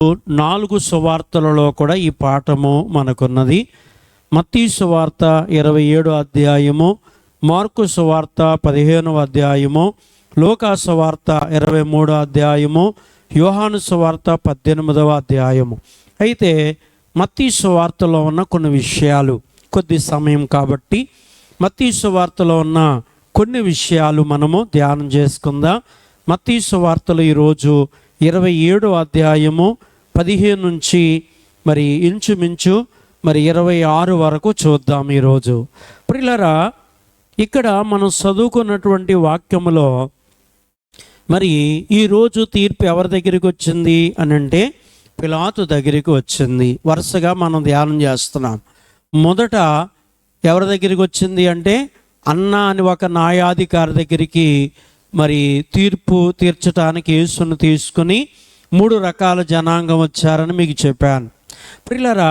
4 సువార్తలలో కూడా ఈ పాఠము మనకున్నది. మత్తయి సువార్త 27వ అధ్యాయము, మార్కు సువార్త 15వ అధ్యాయము, లూకా సువార్త 23వ అధ్యాయము, యోహాను సువార్త 18వ అధ్యాయము. అయితే మత్తయి సువార్తలో ఉన్న కొన్ని విషయాలు, కొద్ది సమయం కాబట్టి మత్తయి సువార్తలో ఉన్న కొన్ని విషయాలు మనము ధ్యానం చేసుకుందాం. మత్తయి సువార్తలో ఈరోజు 27వ అధ్యాయము 15 నుంచి ఇంచుమించు 26 వరకు చూద్దాం ఈరోజు. ప్రియులారా, ఇక్కడ మనం చదువుకున్నటువంటి వాక్యములో ఈరోజు తీర్పు ఎవరి దగ్గరికి వచ్చింది అని అంటే పిలాతు దగ్గరికి వచ్చింది. వరుసగా మనం ధ్యానం చేస్తున్నాం. మొదట ఎవరి దగ్గరికి వచ్చింది అంటే అన్నా అని ఒక న్యాయాధికారి దగ్గరికి తీర్పు తీర్చడానికి యేసును తీసుకుని 3 రకాల జనాంగం వచ్చారని మీకు చెప్పాను. ప్రియులారా,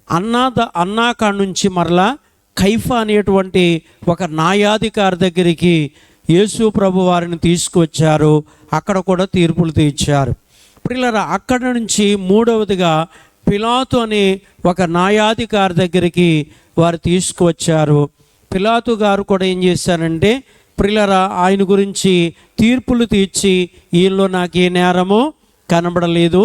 అన్నా కాడ నుంచి మరలా కైఫా అనేటువంటి ఒక న్యాయాధికారి దగ్గరికి యేసు ప్రభు వారిని తీసుకువచ్చారు. అక్కడ కూడా తీర్పులు తీర్చారు. ప్రియులారా, అక్కడ నుంచి మూడవదిగా పిలాతు అనే ఒక న్యాయాధికారి దగ్గరికి వారు తీసుకువచ్చారు. పిలాతు గారు కూడా ఏం చేశారంటే, ప్రియులారా, ఆయన గురించి తీర్పులు తీర్చి ఈయనలో నాకు ఏ నేరము కనబడలేదు,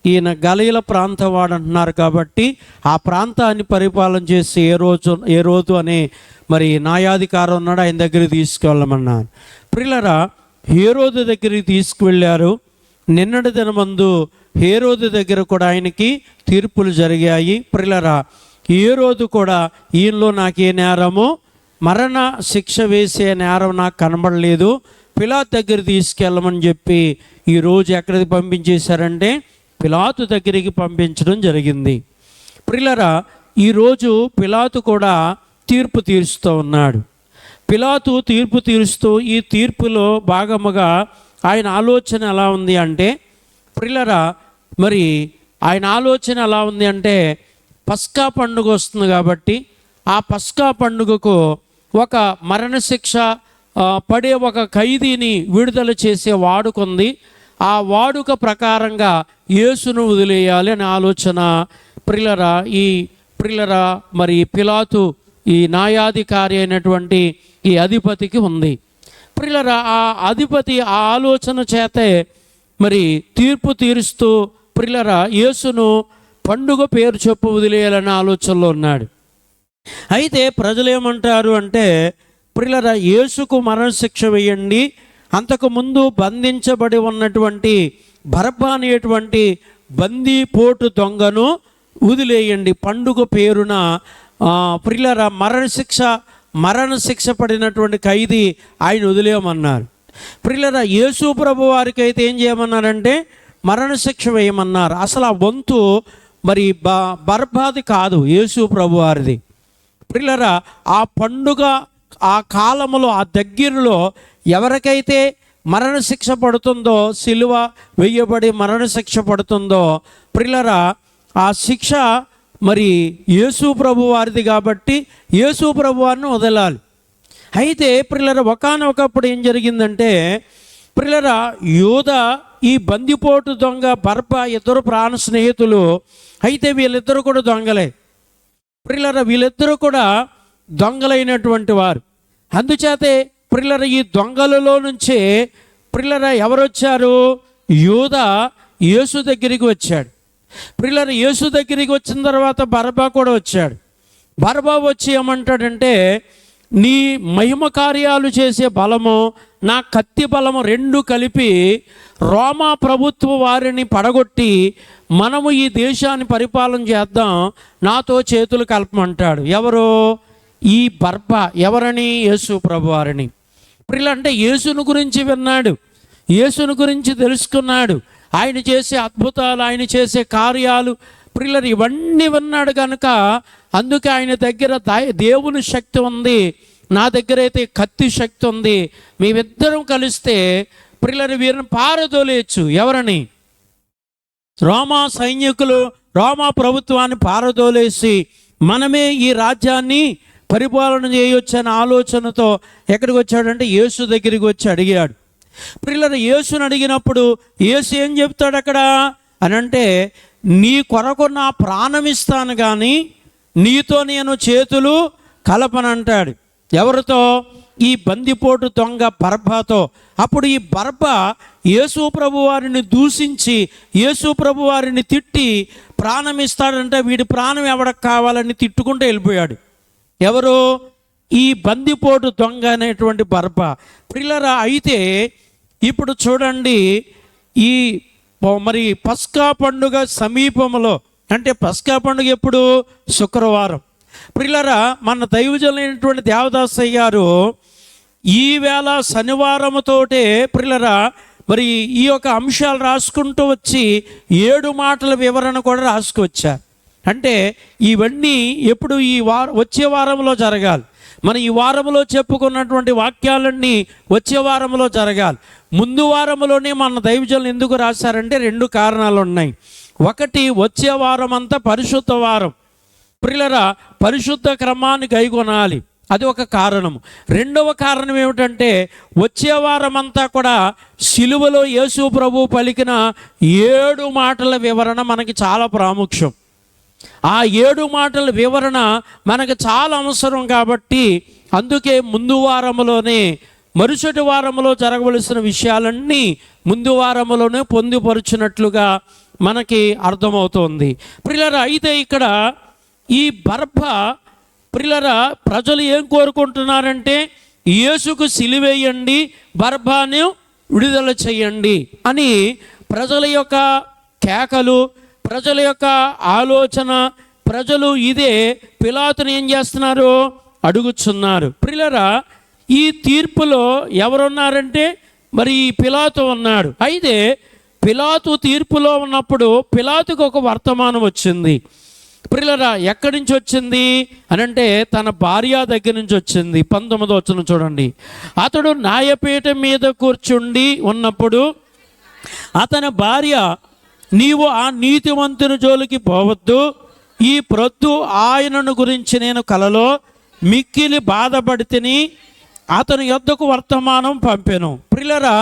ఈయన గలీల ప్రాంతం వాడు అంటున్నారు కాబట్టి ఆ ప్రాంతాన్ని పరిపాలన చేసి ఏ రోజు అనే న్యాయాధికారం ఉన్నాడు, ఆయన దగ్గరికి తీసుకువెళ్ళమన్నారు. ప్రియులారా, హేరోదు దగ్గరికి తీసుకువెళ్ళారు. నిన్నటి దినమందు హేరోదు దగ్గర కూడా ఆయనకి తీర్పులు జరిగాయి. ప్రియులారా, హేరోదు కూడా ఈయనలో నాకే నేరము, మరణ శిక్ష వేసే నేరం నాకు కనబడలేదు, పిలాతు దగ్గర తీసుకెళ్ళమని చెప్పి ఈరోజు ఎక్కడికి పంపించేశారంటే పిలాతు దగ్గరికి పంపించడం జరిగింది. ప్రియులారా, ఈరోజు పిలాతు కూడా తీర్పు తీరుస్తూ ఉన్నాడు. పిలాతు తీర్పు తీరుస్తూ ఈ తీర్పులో భాగముగా ఆయన ఆలోచన ఎలా ఉంది అంటే, ప్రియులారా, ఆయన ఆలోచన ఎలా ఉంది అంటే పస్కా పండుగ వస్తుంది కాబట్టి ఆ పస్కా పండుగకు ఒక మరణశిక్ష పడే ఒక ఖైదీని విడుదల చేసే వాడుకుంది. ఆ వాడుక ప్రకారంగా యేసును వదిలేయాలి అనే ఆలోచన ప్రియులారా పిలాతు ఈ న్యాయాధికారి అయినటువంటి ఈ అధిపతికి ఉంది. ప్రియులారా, ఆ అధిపతి ఆ ఆలోచన చేతే తీర్పు తీరుస్తూ ప్రియులారా యేసును పండుగ పేరు చెప్పు వదిలేయాలనే ఆలోచనలో ఉన్నాడు. అయితే ప్రజలు ఏమంటారు అంటే, ప్రియులారా, యేసుకు మరణశిక్ష వేయండి, అంతకుముందు బంధించబడి ఉన్నటువంటి బరబ్బా అనేటువంటి బందీపోటు దొంగను వదిలేయండి, పండుగ పేరున ప్రియులారా మరణశిక్ష పడినటువంటి ఖైదీ ఆయన వదిలేయమన్నారు. ప్రియులారా, యేసు ప్రభు వారికి అయితే ఏం చేయమన్నారంటే మరణశిక్ష వేయమన్నారు. అసలు ఆ వంతు బర్బాది కాదు, యేసు ప్రభు వారిది. ప్రియులారా, ఆ పండుగ ఆ కాలంలో ఆ దగ్గరలో ఎవరికైతే మరణశిక్ష పడుతుందో, సిలువ వెయ్యబడి మరణశిక్ష పడుతుందో, ప్రియులారా, ఆ శిక్ష యేసు ప్రభు వారిది కాబట్టి యేసు ప్రభు వారిని వదలాలి. అయితే ప్రియులారా, ఒకానొకప్పుడు ఏం జరిగిందంటే, ప్రియులారా, యూదా ఈ బందిపోటు దొంగ బర్బా ఇద్దరు ప్రాణ స్నేహితులు. అయితే వీళ్ళిద్దరూ కూడా దొంగలే. ప్రియులారా, వీళ్ళిద్దరూ కూడా దొంగలైనటువంటి వారు. అందుచేతే ప్రియులారా, ఈ దొంగలలో నుంచే ప్రియులారా ఎవరు వచ్చారు? యూదా యేసు దగ్గరికి వచ్చాడు. ప్రియులారా, యేసు దగ్గరికి వచ్చిన తర్వాత బరబ్బా కూడా వచ్చాడు. బరబ్బా వచ్చి ఏమంటాడంటే, నీ మహిమ కార్యాలు చేసే బలము, నా కత్తి బలము రెండు కలిపి రోమా ప్రభుత్వ వారిని పడగొట్టి మనము ఈ దేశాన్ని పరిపాలన చేద్దాం, నాతో చేతులు కలపమంటాడు. ఎవరు? ఈ బర్బా. ఎవరని? యేసు ప్రభు వారిని. ప్రియులారా, అంటే యేసును గురించి విన్నాడు, యేసును గురించి తెలుసుకున్నాడు, ఆయన చేసే అద్భుతాలు, ఆయన చేసే కార్యాలు, ప్రియులారా, ఇవన్నీ విన్నాడు కనుక అందుకే ఆయన దగ్గర దేవుని శక్తి ఉంది, నా దగ్గర అయితే కత్తి శక్తి ఉంది, మేమిద్దరం కలిస్తే ప్రియులారా వీరిని పారదోలేయచ్చు. ఎవరని? రోమా సైనికులు రోమా ప్రభుత్వాన్ని పారదోలేసి మనమే ఈ రాజ్యాన్ని పరిపాలన చేయొచ్చు అనే ఆలోచనతో ఎక్కడికి వచ్చాడంటే యేసు దగ్గరికి వచ్చి అడిగాడు. ప్రియులారా, యేసుని అడిగినప్పుడు యేసు ఏం చెప్తాడు? అక్కడ అని అంటే, నీ కొరకు నా ప్రాణం ఇస్తాను కానీ నీతో నేను చేతులు కలపనంటాడు. ఎవరితో? ఈ బందిపోటు దొంగ బర్బతో. అప్పుడు ఈ బర్బ యేసు ప్రభు వారిని దూషించి యేసు ప్రభు వారిని తిట్టి ప్రాణం ఇస్తాడంటే వీడి ప్రాణం ఎవరికి కావాలని తిట్టుకుంటూ వెళ్ళిపోయాడు. ఎవరు? ఈ బందిపోటు దొంగ అనేటువంటి బర్బ. ప్రియులారా, అయితే ఇప్పుడు చూడండి, ఈ మరి పస్కా పండుగ సమీపంలో, అంటే పస్కా పండుగ ఎప్పుడు? శుక్రవారం. ప్రియులారా, మన దైవజనులైనటువంటి దేవదాసయ్య గారు ఈవేళ శనివారంతోటే ప్రియులారా మరి ఈ యొక్క అంశాలు రాసుకుంటూ వచ్చి 7 మాటల వివరణ కూడా రాసుకొచ్చారు. అంటే ఇవన్నీ ఎప్పుడు? ఈ వచ్చే వారంలో జరగాలి. మన ఈ వారంలో చెప్పుకున్నటువంటి వాక్యాలన్నీ వచ్చే వారంలో జరగాలి. ముందు వారంలోనే మన దైవజనులు ఎందుకు రాశారంటే 2 కారణాలు ఉన్నాయి. ఒకటి, వచ్చే వారం అంతా పరిశుద్ధ వారం. ప్రియులారా, పరిశుద్ధ క్రమాన్ని గైకొనాలి, అది ఒక కారణం. రెండవ కారణం ఏమిటంటే, వచ్చే వారం అంతా కూడా సిలువలో యేసు ప్రభు పలికిన 7 మాటల వివరణ మనకి చాలా ప్రాముఖ్యం. ఆ 7 మాటల వివరణ మనకు చాలా అవసరం. కాబట్టి అందుకే ముందు వారంలోనే, మరుసటి వారంలో జరగవలసిన విషయాలన్నీ ముందు వారంలోనే పొందుపరుచినట్లుగా మనకి అర్థమవుతోంది. ప్రియులారా, అయితే ఇక్కడ ఈ బర్బ, ప్రియులారా, ప్రజలు ఏం కోరుకుంటున్నారంటే యేసుకు సిలువేయండి, బర్బాను విడుదల చేయండి అని ప్రజల యొక్క కేకలు, ప్రజల యొక్క ఆలోచన, ప్రజలు ఇదే పిలాతుని ఏం చేస్తున్నారు? అడుగుచున్నారు. ప్రియులారా, ఈ తీర్పులో ఎవరున్నారంటే మరి ఈ పిలాతు ఉన్నాడు. అయితే పిలాతు తీర్పులో ఉన్నప్పుడు పిలాతుకు ఒక వర్తమానం వచ్చింది. ప్రియులారా, ఎక్కడి నుంచి వచ్చింది అని అంటే తన భార్య దగ్గర నుంచి వచ్చింది. 19వ వచనం చూడండి. అతడు న్యాయపీఠం మీద కూర్చుండి ఉన్నప్పుడు అతని భార్య, నీవు ఆ నీతిమంతుని జోలికి పోవద్దు, ఈ ప్రొద్దు ఆయనను గురించి నేను కలలో మిక్కిలి బాధపడితిని, అతని యొద్దకు వర్తమానం పంపెను. ప్రియులారా,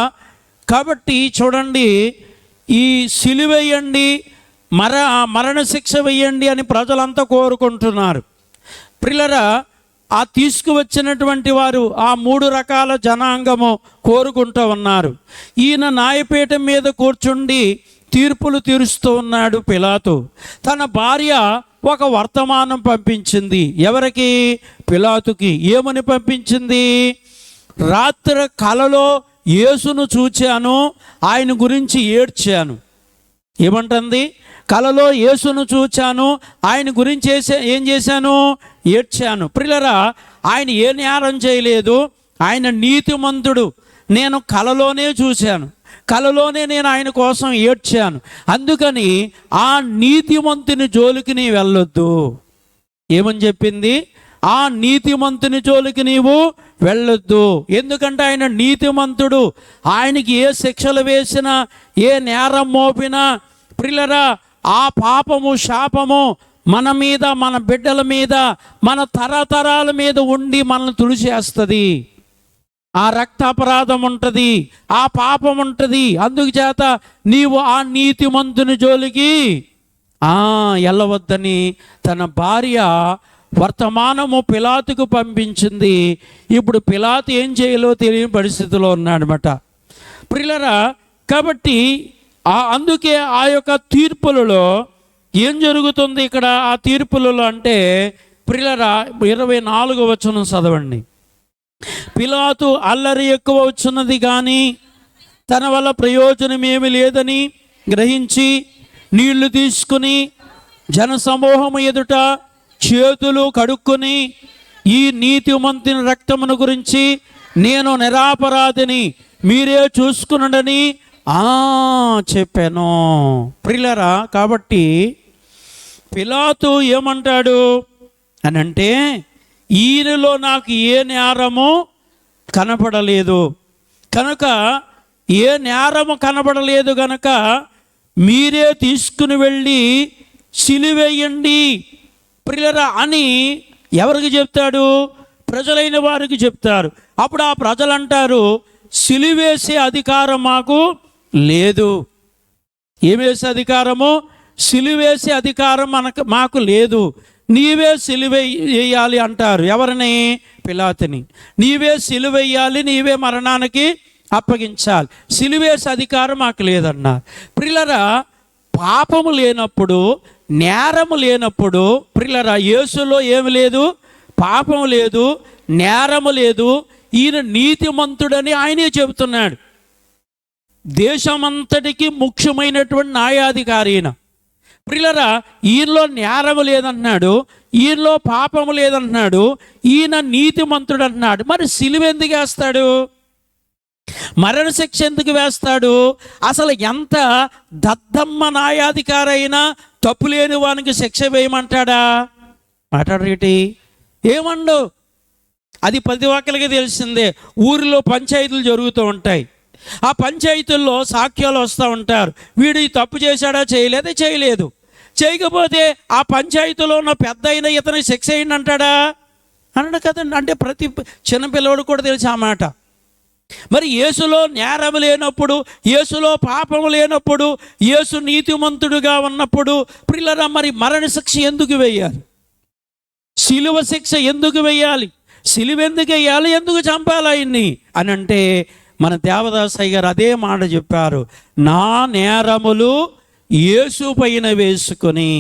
కాబట్టి చూడండి, ఈ సిలువేయండి, మరణశిక్ష వేయండి అని ప్రజలంతా కోరుకుంటున్నారు. ప్రియులారా, ఆ తీసుకువచ్చినటువంటి వారు ఆ 3 రకాల జనాంగము కోరుకుంటూ ఉన్నారు. ఈయన న్యాయపీఠం మీద కూర్చుండి తీర్పులు తీరుస్తూ ఉన్నాడు పిలాతు. తన భార్య ఒక వర్తమానం పంపించింది. ఎవరికి? పిలాతుకి. ఏమని పంపించింది? రాత్రి కలలో యేసును చూచాను, ఆయన గురించి ఏడ్చాను. ఏమంటుంది? కలలో యేసును చూచాను, ఆయన గురించి ఏం చేశాను? ఏడ్చాను. ప్రియులారా, ఆయన ఏ నేరం చేయలేదు, ఆయన నీతిమంతుడు. నేను కలలోనే చూశాను, కలలోనే నేను ఆయన కోసం ఏడ్చాను. అందుకని ఆ నీతిమంతుని జోలికి నీ వెళ్ళొద్దు. ఏమని చెప్పింది? ఆ నీతిమంతుని జోలికి నీవు వెళ్ళొద్దు. ఎందుకంటే ఆయన నీతిమంతుడు. ఆయనకి ఏ శిక్షలు వేసినా, ఏ నేరం మోపినా, ప్రియులారా, ఆ పాపము, శాపము మన మీద, మన బిడ్డల మీద, మన తరతరాల మీద ఉండి మనల్ని తుడిచేస్తుంది. ఆ రక్తాపరాధం ఉంటుంది, ఆ పాపం ఉంటుంది. అందుకు చేత నీవు ఆ నీతిమంతుని జోలికి వెళ్ళవద్దని తన భార్య వర్తమానము పిలాతుకు పంపించింది. ఇప్పుడు పిలాతు ఏం చేయాలో తెలియని పరిస్థితిలో ఉన్నాడనమాట. ప్రియులారా, కాబట్టి అందుకే ఆ యొక్క తీర్పులలో ఏం జరుగుతుంది ఇక్కడ? ఆ తీర్పులలో అంటే ప్రియులారా, 24వ వచనం చదవండి. పిలాతు అల్లరి ఎక్కువ వచ్చున్నది కానీ తన వల్ల ప్రయోజనం ఏమి లేదని గ్రహించి నీళ్లు తీసుకుని జనసమూహము ఎదుట చేతులు కడుక్కొని, ఈ నీతిమంతుని రక్తమును గురించి నేను నిరాపరాధిని, మీరే చూసుకునడని చెప్పాను. ప్రియులారా, కాబట్టి పిలాతు ఏమంటాడు అని అంటే, ఈయనలో నాకు ఏ నేరము కనపడలేదు కనుక, ఏ నేరము కనపడలేదు కనుక మీరే తీసుకుని వెళ్ళి సిలువేయండి ప్రియులారా అని ఎవరికి చెప్తాడు? ప్రజలైన వారికి చెప్తారు. అప్పుడు ఆ ప్రజలు అంటారు, సిలువేసే అధికారం మాకు లేదు. ఏమేసే అధికారము? సిలువేసే అధికారం మాకు లేదు, నీవే సిలువ వేయాలి అంటారు. ఎవరిని? పిలాతుని. నీవే సిలువ వేయాలి, నీవే మరణానికి అప్పగించాలి, సిలువేసే అధికారం మాకు లేదన్నారు. ప్రియులారా, పాపము లేనప్పుడు, నేరము లేనప్పుడు, ప్రియులారా, యేసులో ఏమి లేదు? పాపము లేదు, నేరము లేదు. ఈయన నీతిమంతుడని ఆయనే చెబుతున్నాడు. దేశమంతటికి ముఖ్యమైనటువంటి న్యాయాధికారి ఈయన. ప్రియులారా, ఈయనలో నేరము లేదంటున్నాడు, ఈయనలో పాపము లేదంటున్నాడు, ఈయన నీతిమంతుడు అంటున్నాడు. మరి సిలువ ఎందుకు వేస్తాడు? మరణశిక్ష ఎందుకు వేస్తాడు? అసలు ఎంత దద్దమ్మ న్యాయాధికారి అయినా తప్పు లేని వానికి శిక్ష వేయమంటాడా? మాట్లాడరేటి? ఏమండు? అది ప్రతి ఒక్కరికి తెలిసిందే. ఊరిలో పంచాయతీలు జరుగుతూ ఉంటాయి. ఆ పంచాయతీల్లో సాక్ష్యాలు వస్తూ ఉంటారు. వీడు ఈ తప్పు చేశాడా? చేయలేదు. చేయకపోతే ఆ పంచాయతీలో ఉన్న పెద్ద అయిన ఇతని శిక్ష అయింది అంటాడా? అనడు కదండి. అంటే ప్రతి చిన్నపిల్లవాడు కూడా తెలిసి ఆ మాట. మరి యేసులో నేరం లేనప్పుడు, యేసులో పాపము లేనప్పుడు, యేసు నీతిమంతుడుగా ఉన్నప్పుడు ప్రియులారా, మరి మరణ శిక్ష ఎందుకు వేయాలి? శిలువ శిక్ష ఎందుకు వేయాలి? శిలువ ఎందుకు వేయాలి? ఎందుకు చంపాలి ఆయన్ని అని అంటే మన దేవదాసయ్య గారు అదే మాట చెప్పారు. నా నేరములు యేసు పైన వేసుకొని,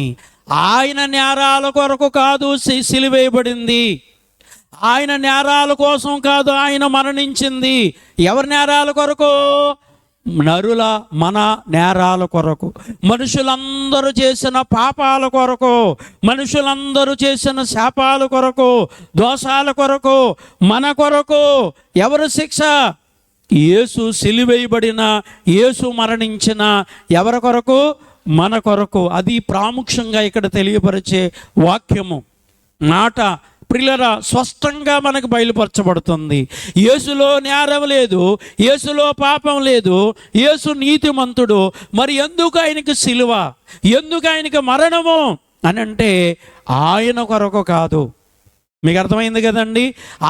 ఆయన నేరాల కొరకు కాదు సిలువ వేయబడింది, ఆయన నేరాల కోసం కాదు ఆయన మరణించింది. ఎవరి నేరాల కొరకు? నరుల, మన నేరాల కొరకు, మనుషులందరూ చేసిన పాపాల కొరకు, మనుషులందరూ చేసిన శాపాల కొరకు, దోషాల కొరకు, మన కొరకు. ఎవరు శిక్ష? యేసు సిలువేయబడిన, యేసు మరణించిన ఎవరి కొరకు? మన కొరకు. అది ప్రాముఖ్యంగా ఇక్కడ తెలియపరిచే వాక్యము మాట ప్రియులారా స్పష్టంగా మనకు బయలుపరచబడుతుంది. యేసులో నేరం లేదు, యేసులో పాపం లేదు, యేసు నీతిమంతుడు. మరి ఎందుకు ఆయనకి సిలువ, ఎందుకు ఆయనకి మరణము అని అంటే ఆయన కొరకు కాదు. మీకు అర్థమైంది కదండి?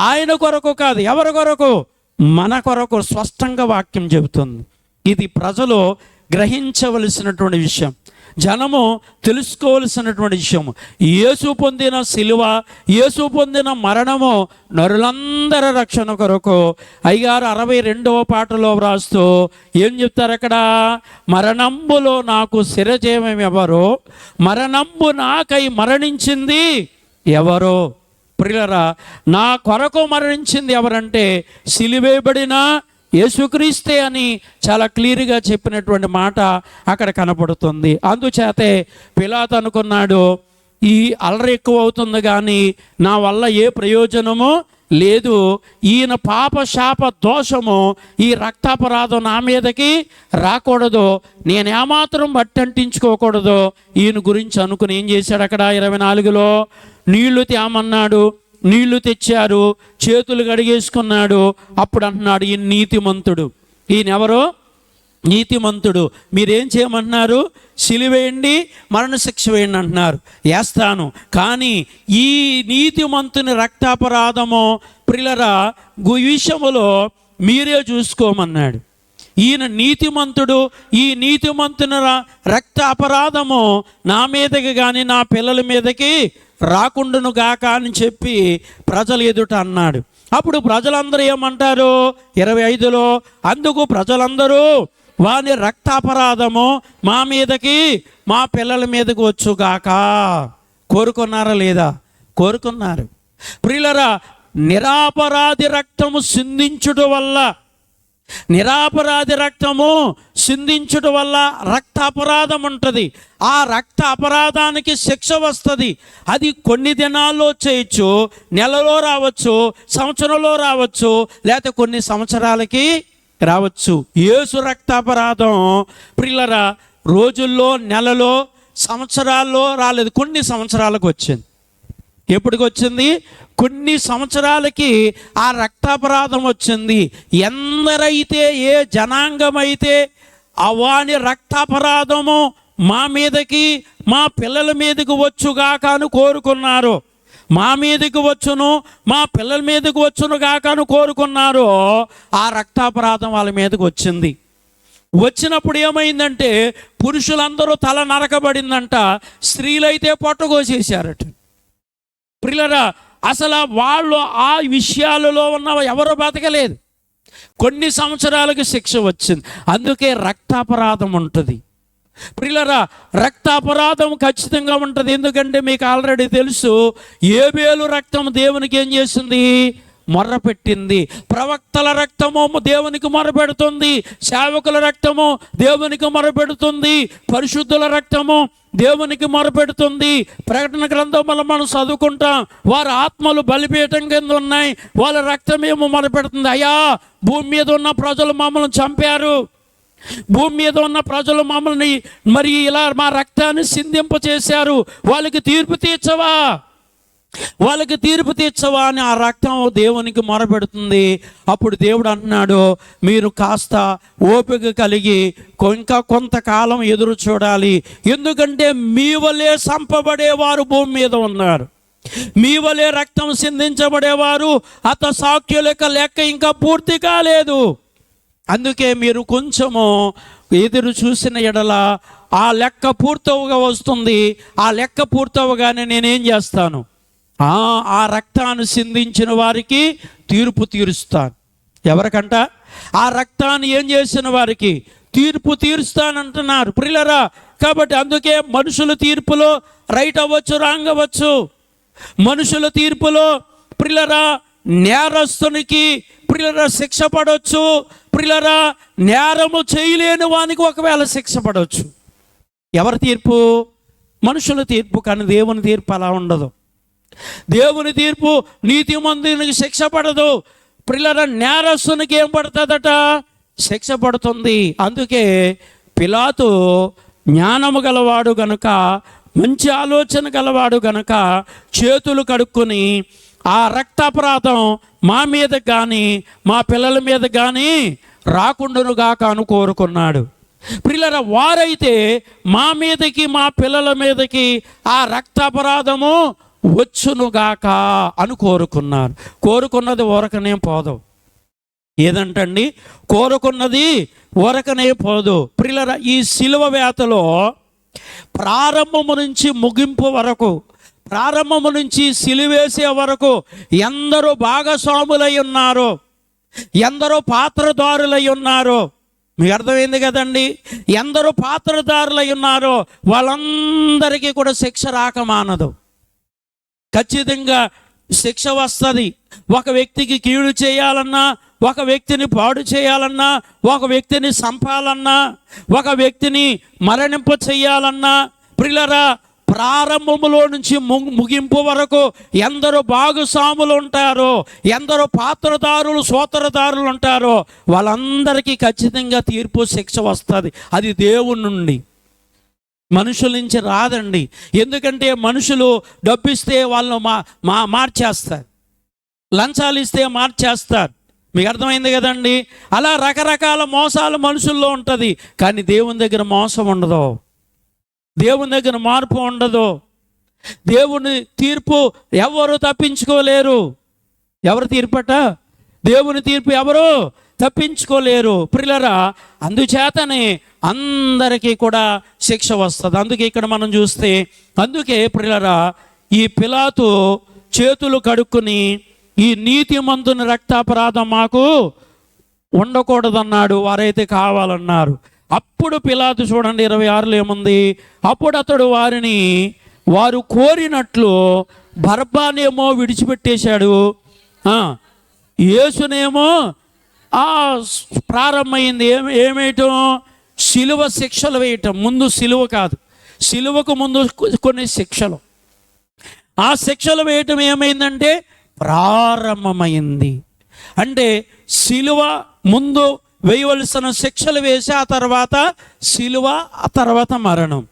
ఆయన కొరకు కాదు. ఎవరి కొరకు? మన కొరకు. స్పష్టంగా వాక్యం చెబుతుంది. ఇది ప్రజలు గ్రహించవలసినటువంటి విషయం, జనము తెలుసుకోవలసినటువంటి విషయము. యేసు పొందిన సిలువ, యేసు పొందిన మరణము నరులందరి రక్షణ కొరకు. అయ్యగారు 62వ పాటలో వ్రాస్తూ ఏం చెప్తారు అక్కడ? మరణంబులో నాకు శిరజేమం ఎవరో, మరణంబు నాకై మరణించింది ఎవరో. ప్రియులారా, నా కొరకు మరణించింది ఎవరంటే సిలువేయబడిన యేసుక్రీస్తే అని చాలా క్లియర్గా చెప్పినటువంటి మాట అక్కడ కనపడుతుంది. అందుచేతే పిలాతు అనుకున్నాడు, ఈ అల్లరి ఎక్కువ అవుతుంది కానీ నా వల్ల ఏ ప్రయోజనము లేదు, ఈయన పాప శాప దోషము, ఈ రక్తాపరాధం నా మీదకి రాకూడదు, నేను ఏమాత్రం బట్టంటించుకోకూడదు. ఈయన గురించి అనుకుని ఏం చేశాడు? అక్కడ 24లో నీళ్లు తేమన్నాడు, నీళ్లు తెచ్చారు, చేతులు కడిగేసుకున్నాడు. అప్పుడు అంటున్నాడు, ఈయన నీతిమంతుడు. ఈయనెవరో? నీతిమంతుడు. మీరేం చేయమంటున్నారు? సిలువేయండి, మరణశిక్ష వేయండి అంటున్నారు. వేస్తాను, కానీ ఈ నీతిమంతుని రక్తాపరాధము ప్రియులారా విషయములో మీరే చూసుకోమన్నాడు. ఈయన నీతిమంతుడు, ఈ నీతిమంతుని రక్త అపరాధము నా మీదకి కానీ నా పిల్లల మీదకి రాకుండాను గాక అని చెప్పి ప్రజలు ఎదుట అన్నాడు. అప్పుడు ప్రజలందరూ ఏమంటారు? 25లో అందుకు ప్రజలందరూ వాని రక్తాపరాధము మా మీదకి మా పిల్లల మీదకి వచ్చుగాక. కోరుకున్నారా లేదా? కోరుకున్నారు. ప్రియులారా, నిరాపరాధి రక్తము సిందించుట వల్ల, నిరాపరాధి రక్తము సిందించుట వల్ల రక్త అపరాధం ఉంటుంది. ఆ రక్త అపరాధానికి శిక్ష వస్తుంది. అది కొన్ని దినాల్లో చేయొచ్చు, నెలలో రావచ్చు, సంవత్సరంలో రావచ్చు, లేకపోతే కొన్ని సంవత్సరాలకి రావచ్చు. యేసు రక్తాపరాధం ప్రియులారా రోజుల్లో, నెలలో, సంవత్సరాల్లో రాలేదు, కొన్ని సంవత్సరాలకు వచ్చింది. ఎప్పటికి వచ్చింది? కొన్ని సంవత్సరాలకి ఆ రక్తాపరాధం వచ్చింది. ఎందరైతే, ఏ జనాంగమైతే వాని రక్తాపరాధము మా మీదకి మా పిల్లల మీదకి వచ్చుగాక అని కోరుకున్నారు, మా మీదకి వచ్చును మా పిల్లల మీదకి వచ్చును గాక అని కోరుకున్నారు, ఆ రక్తాపరాధం వాళ్ళ మీదకి వచ్చింది. వచ్చినప్పుడు ఏమైందంటే పురుషులందరూ తల నరకబడిందంట, స్త్రీలైతే పొట్టగోసేశారట. ప్రియులారా, అసలు వాళ్ళు ఆ విషయాలలో ఉన్న ఎవరు బతకలేదు. కొన్ని సంవత్సరాలకు శిక్ష వచ్చింది. అందుకే రక్తాపరాధం ఉంటుంది. ప్రియులారా, రక్తాపరాధం ఖచ్చితంగా ఉంటుంది. ఎందుకంటే మీకు ఆల్రెడీ తెలుసు, ఏబేలు రక్తం దేవునికి ఏం చేసింది? మొర్రపెట్టింది. ప్రవక్తల రక్తము దేవునికి మొరపెడుతుంది, సేవకుల రక్తము దేవునికి మొరపెడుతుంది, పరిశుద్ధుల రక్తము దేవునికి మొరపెడుతుంది. ప్రకటన గ్రంథం వల్ల మనం చదువుకుంటాం, వారి ఆత్మలు బలిపీఠం కింద ఉన్నాయి, వాళ్ళ రక్తం ఏమో మొరపెడుతుంది. అయ్యా, భూమి మీద ఉన్న ప్రజలు మమ్మల్ని చంపారు, భూమి మీద ఉన్న ప్రజలు మమ్మల్ని మరి ఇలా మా రక్తాన్ని సిందింప చేశారు, వాళ్ళకి తీర్పు తీర్చవా, వాళ్ళకి తీర్పు తీర్చవా అని ఆ రక్తం దేవునికి మొరపెడుతుంది. అప్పుడు దేవుడు అంటున్నాడు, మీరు కాస్త ఓపిక కలిగి ఇంకా కొంతకాలం ఎదురు చూడాలి. ఎందుకంటే మీ వలే చంపబడేవారు భూమి మీద ఉన్నారు, మీ వలే రక్తం సిందించబడేవారు హతసాక్షుల లెక్క ఇంకా పూర్తి కాలేదు. అందుకే మీరు కొంచెము ఎదురు చూసిన ఎడల ఆ లెక్క పూర్తవుగా వస్తుంది. ఆ లెక్క పూర్తవగానే నేనేం చేస్తాను? ఆ రక్తాన్ని సిందించిన వారికి తీర్పు తీరుస్తాను. ఎవరికంట? ఆ రక్తాన్ని ఏం చేసిన వారికి తీర్పు తీరుస్తానంటున్నారు. ప్రియులారా, కాబట్టి అందుకే మనుషుల తీర్పులో రైట్ అవ్వచ్చు, రాంగ్ అవ్వచ్చు. మనుషుల తీర్పులో ప్రియులారా నేరస్తునికి ప్రియులారా శిక్ష పడవచ్చు. ప్రియులారా, నేరము చేయలేని వానికి ఒకవేళ శిక్ష పడవచ్చు. ఎవరి తీర్పు? మనుషుల తీర్పు. కానీ దేవుని తీర్పు అలా ఉండదు. దేవుని తీర్పు నీతిమంతునికి శిక్ష పడదు. ప్రియులారా, నేరస్తునికి ఏం పడుతుందట? శిక్ష పడుతుంది. అందుకే పిలాతు జ్ఞానము గలవాడు గనుక, మంచి ఆలోచన గలవాడు గనుక చేతులు కడుక్కొని ఆ రక్తాపరాధం మా మీద కానీ మా పిల్లల మీద కానీ రాకుండానుగాక అని కోరుకున్నాడు. ప్రియులారా, వారైతే మా మీదకి మా పిల్లల మీదకి ఆ రక్తాపరాధము వచ్చునుగాక అని కోరుకున్నారు. కోరుకున్నది ఊరకనే పోదు. ఏదంటండి? కోరుకున్నది ఊరకనే పోదు. ప్రియులారా, ఈ శిలువ వేతలో ప్రారంభము నుంచి ముగింపు వరకు, ప్రారంభము నుంచి సిలువేసే వరకు ఎందరో భాగస్వాములై ఉన్నారో, ఎందరో పాత్రదారులై ఉన్నారో. మీకు అర్థమైంది కదండి? ఎందరో పాత్రదారులై ఉన్నారో వాళ్ళందరికీ కూడా శిక్ష రాక మానదు. ఖచ్చితంగా శిక్ష వస్తుంది. ఒక వ్యక్తికి కీడు చేయాలన్నా, ఒక వ్యక్తిని పాడు చేయాలన్నా, ఒక వ్యక్తిని చంపాలన్నా, ఒక వ్యక్తిని మరణింప చేయాలన్నా, ప్రియులారా, ప్రారంభములో నుంచి ముగింపు వరకు ఎందరో భాగస్వాములు ఉంటారో, ఎందరో పాత్రదారులు సోదరదారులు ఉంటారో వాళ్ళందరికీ ఖచ్చితంగా తీర్పు శిక్ష వస్తుంది. అది దేవుని నుండి, మనుషుల నుంచి రాదండి. ఎందుకంటే మనుషులు డబ్బిస్తే వాళ్ళు మార్చేస్తారు, లంచాలు ఇస్తే మార్చేస్తారు. మీకు అర్థమైంది కదండి? అలా రకరకాల మోసాలు మనుషుల్లో ఉంటుంది. కానీ దేవుని దగ్గర మోసం ఉండదు, దేవుని దగ్గర మార్పు ఉండదు. దేవుని తీర్పు ఎవరు తప్పించుకోలేరు. ఎవరు తీర్పట? దేవుని తీర్పు ఎవరు తప్పించుకోలేరు. ప్రియులారా, అందుచేతనే అందరికీ కూడా శిక్ష వస్తుంది. అందుకే ఇక్కడ మనం చూస్తే, అందుకే ప్రియులారా, ఈ పిలాతు చేతులు కడుక్కుని ఈ నీతిమంతుని రక్తాపరాధం మాకు ఉండకూడదన్నాడు. వారైతే కావాలన్నారు. అప్పుడు పిలాతు చూడండి 26లో ఏముంది? అప్పుడు అతడు వారిని వారు కోరినట్లు బరబ్బనేమో విడిచిపెట్టేశాడు, యేసునేమో ప్రారంభమైంది ఏమేయటం? శిలువ శిక్షలు వేయటం. ముందు శిలువ కాదు, శిలువకు ముందు కొన్ని శిక్షలు. ఆ శిక్షలు వేయటం ఏమైందంటే ప్రారంభమైంది. అంటే శిలువ ముందు వేయవలసిన శిక్షలు వేసి ఆ తర్వాత శిలువ, ఆ తర్వాత మరణం,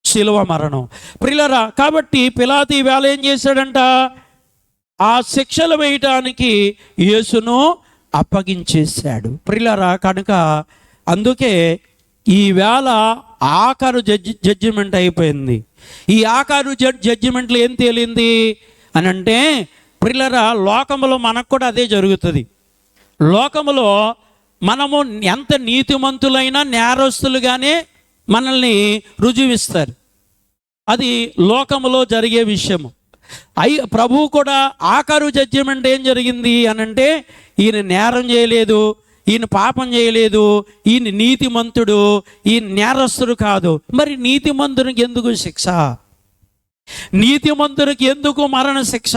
శిలువ మరణం. ప్రియులారా, కాబట్టి పిలాతు ఈవేళ ఏం చేశాడంట? ఆ శిక్షలు వేయటానికి యేసును అప్పగించేశాడు. ప్రియులారా, కనుక అందుకే ఈవేళ ఆఖరు జడ్జిమెంట్ అయిపోయింది. ఈ ఆఖరు జడ్జిమెంట్లో ఏం తేలింది అని అంటే, ప్రియులారా, లోకములో మనకు కూడా అదే జరుగుతుంది. లోకములో మనము ఎంత నీతిమంతులైనా నేరస్తులుగానే మనల్ని రుజువిస్తారు. అది లోకములో జరిగే విషయము. ప్రభువు కూడా ఆఖరు జడ్జిమెంట్ ఏం జరిగింది అనంటే, ఈయన నేరం చేయలేదు, ఈయన పాపం చేయలేదు, ఈయన నీతిమంతుడు, ఈయన నేరస్తుడు కాదు. మరి నీతిమంతునికి ఎందుకు శిక్ష? నీతిమంతునికి ఎందుకు మరణ శిక్ష,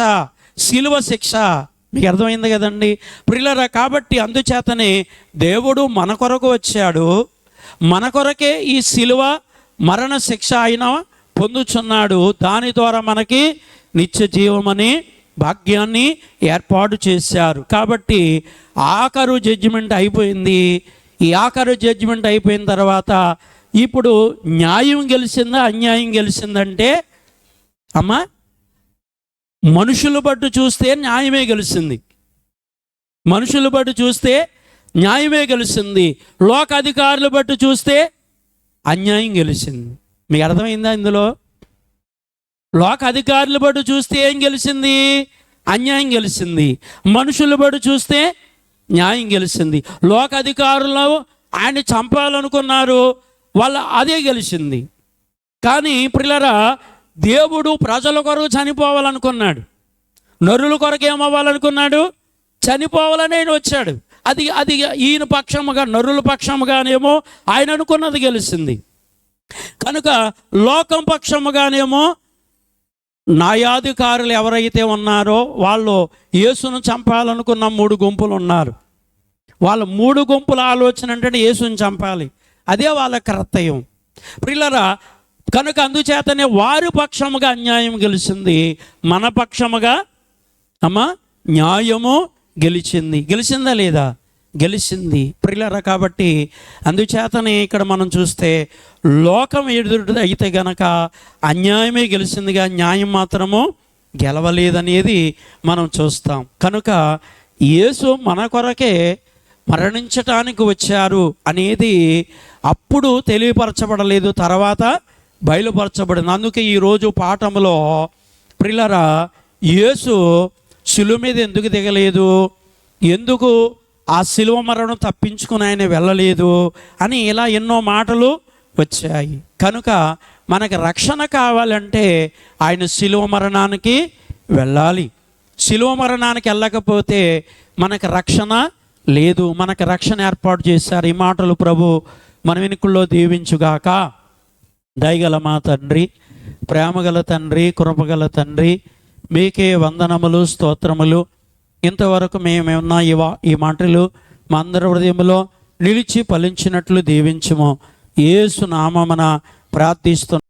శిలువ శిక్ష? మీకు అర్థమైంది కదండి ప్రియులారా. కాబట్టి అందుచేతనే దేవుడు మన కొరకు వచ్చాడు, మన కొరకే ఈ శిలువ మరణ శిక్ష ఆయన పొందుచున్నాడు. దాని ద్వారా మనకి నిత్య జీవమని భాగ్యాన్ని ఏర్పాటు చేశారు. కాబట్టి ఆఖరు జడ్జిమెంట్ అయిపోయింది. ఈ ఆఖరు జడ్జిమెంట్ అయిపోయిన తర్వాత ఇప్పుడు న్యాయం గెలిచిందా అన్యాయం గెలిచిందంటే, అమ్మా మనుషులు బట్టి చూస్తే న్యాయమే గెలిచింది. మనుషులు బట్టి చూస్తే న్యాయమే గెలిచింది. లోక అధికారులు బట్టి చూస్తే అన్యాయం గెలిచింది. మీకు అర్థమైందా? ఇందులో లోక అధికారులు బట్టి చూస్తే ఏం గెలిచింది? అన్యాయం గెలిచింది. మనుషులు బట్టి చూస్తే న్యాయం గెలిచింది. లోక అధికారులు ఆయన చంపాలనుకున్నారు, వాళ్ళ అదే గెలిచింది. కానీ ప్రియులారా, దేవుడు ప్రజల కొరకు చనిపోవాలనుకున్నాడు. నరుల కొరకు ఏమవ్వాలనుకున్నాడు? చనిపోవాలని ఆయన వచ్చాడు. అది ఈయన పక్షముగా, నరుల పక్షముగానేమో ఆయన అనుకున్నది గెలిచింది. కనుక లోకం పక్షముగానేమో న్యాయాధికారులు ఎవరైతే ఉన్నారో వాళ్ళు యేసును చంపాలనుకున్న 3 గుంపులు ఉన్నారు. వాళ్ళ 3 గుంపుల ఆలోచన అంటే యేసుని చంపాలి, అదే వాళ్ళ కర్తవ్యం ప్రియులారా. కనుక అందుచేతనే వారి పక్షముగా అన్యాయం గెలిచింది, మన పక్షముగా న్యాయము గెలిచింది. గెలిచిందా లేదా? గెలిచింది ప్రియులారా. కాబట్టి అందుచేతనే ఇక్కడ మనం చూస్తే లోకం ఎదురు అయితే గనక అన్యాయమే గెలిచిందిగా, న్యాయం మాత్రము గెలవలేదనేది మనం చూస్తాం. కనుక యేసు మన కొరకే మరణించటానికి వచ్చారు అనేది అప్పుడు తెలియపరచబడలేదు, తర్వాత బయలుపరచబడింది. అందుకే ఈరోజు పాఠంలో ప్రియులారా, యేసు శిలువ మీద ఎందుకు దిగలేదు, ఎందుకు ఆ శిలువ మరణం తప్పించుకుని ఆయన వెళ్ళలేదు అని ఇలా ఎన్నో మాటలు వచ్చాయి. కనుక మనకు రక్షణ కావాలంటే ఆయన శిలువ మరణానికి వెళ్ళాలి. శిలువ మరణానికి వెళ్ళకపోతే మనకు రక్షణ లేదు. మనకు రక్షణ ఏర్పాటు చేశారు. ఈ మాటలు ప్రభు మన వెనుకల్లో దీవించుగాక. దయగల మా తండ్రి, ప్రేమగల తండ్రి, కృపగల తండ్రి, మీకే వందనములు, స్తోత్రములు. ఇంతవరకు మేమేమన్నా ఈ మాటలు మా అందరి హృదయంలో నిలిచి ఫలించినట్లు దీవించుము. యేసు నామమున ప్రార్థిస్తున్నాము.